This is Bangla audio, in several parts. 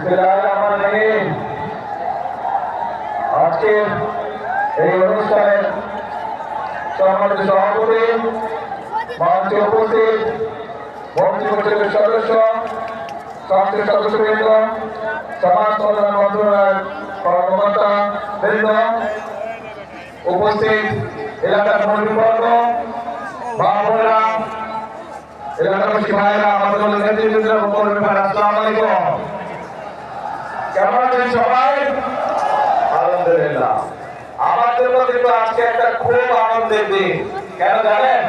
বিসমিল্লাহিররহমানিররহিম। আজকের এই অনুষ্ঠানের সম্মানিত সভাপতি, মঞ্চে উপস্থিত মন্ত্রী পরিষদের সদস্য, সংসদ সদস্যবৃন্দ, সমাজ কল্যাণ মন্ত্রণালয়ের কর্মকর্তা বৃন্দ, উপস্থিত এলাকার মুরব্বীবর্গ, মা বোনেরা, এলাকাবাসী ভাইয়েরা, আমাদের নেতৃবৃন্দ, কর্মী ভাইরা, আসসালামু আলাইকুম। কেমন আছেন সবাই? আলহামদুলিল্লাহ। আমার জন্য কিন্তু আজকে একটা খুব আনন্দের দিন। কেন জানেন?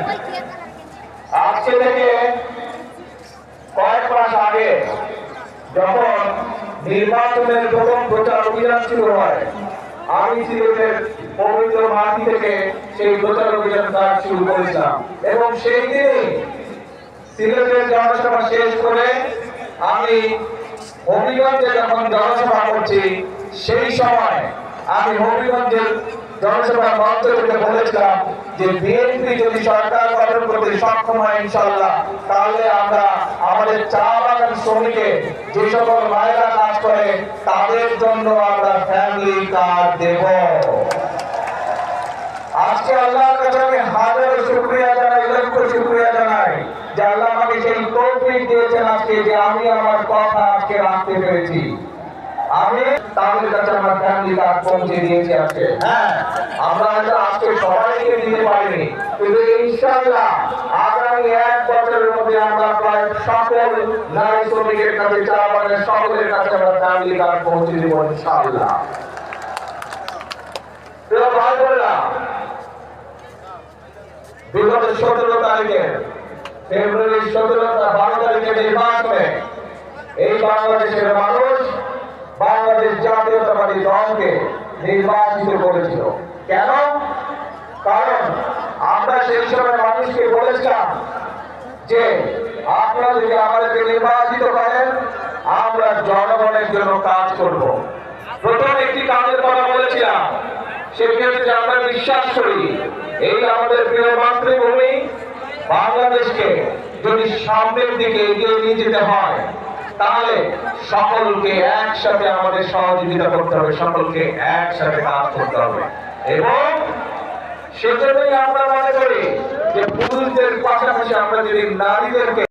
আজকে থেকে কয়েক মাস আগে যখন নির্বাচনের প্রথম প্রচার অভিযান শুরু হয়, আমি সিলেটের পবিত্র মাটি থেকে সেই প্রচার অভিযান কাজ শুরু করেছিলাম এবং সেই দিনই সিলেটের জনসভা শেষ করে আমি হবিগঞ্জে যখন জনসভা করছি, সেই সময় আমি হবিগঞ্জের জনসভার মঞ্চ থেকে বলেছিলাম যে বিএনপি যদি সরকার গঠন করতে সক্ষম হয় ইনশাআল্লাহ, তাহলে আমরা আমাদের চা বাগান শ্রমিকে যে সকল মায়েরা কাজ করে তাদের জন্য আমরা ফ্যামিলি কার্ড দেব। আজকে আল্লাহর কাছে আমি হাজারো শুকরিয়া জানাই, লক্ষ শুকরিয়া জানাই যে আল্লাহ আমাকে সেই তৌফিক দিয়েছেন আজকে যে আমি আমার কথা আজকে রাখতে পেরেছি। আমি তাদের কাছে আমার ফ্যামিলি কার্ড পৌঁছে দিয়েছি আজকে। হ্যাঁ, আমরা হয়তো আজকে সবাইকে দিতে পারিনি, কিন্তু ইনশাআল্লাহ আগামী 1 বছরের মধ্যে আমরা প্রায় সকল নারী শ্রমিকের কাছে, চা বাগানের সকলের কাছে আমরা ফ্যামিলি কার্ড পৌঁছে দেব ইনশাআল্লাহ। প্রিয় ভাই বোনেরা, বিগত 17 তারিখে ফেব্রুয়ারি 12 তারিখে নির্বাচনে এই বাংলাদেশের মানুষ বাংলাদেশ জাতীয়তাবাদী দলকে নির্বাচিত করেছিল। কেন? কারণ আমরা সেই সময় মানুষকে বলেছিলাম যে আপনারা যদি আমাদেরকে নির্বাচিত করেন, আমরা জনগণের জন্য কাজ করব। প্রথম একটি কাজের কথা বলেছিলাম, সেটি হচ্ছে আমরা বিশ্বাস করি এই আমাদের প্রিয় মাতৃভূমি বাংলাদেশকে যদি সামনের দিকে এগিয়ে নিয়ে যেতে হয়, তাহলে সকলকে একসাথে আমাদের সহযোগিতা করতে হবে, সকলকে একসাথে কাজ করতে হবে। এবং সেজন্যই আমরা মনে করি যে পুরুষদের পাশাপাশি আমরা যদি নারীদেরকে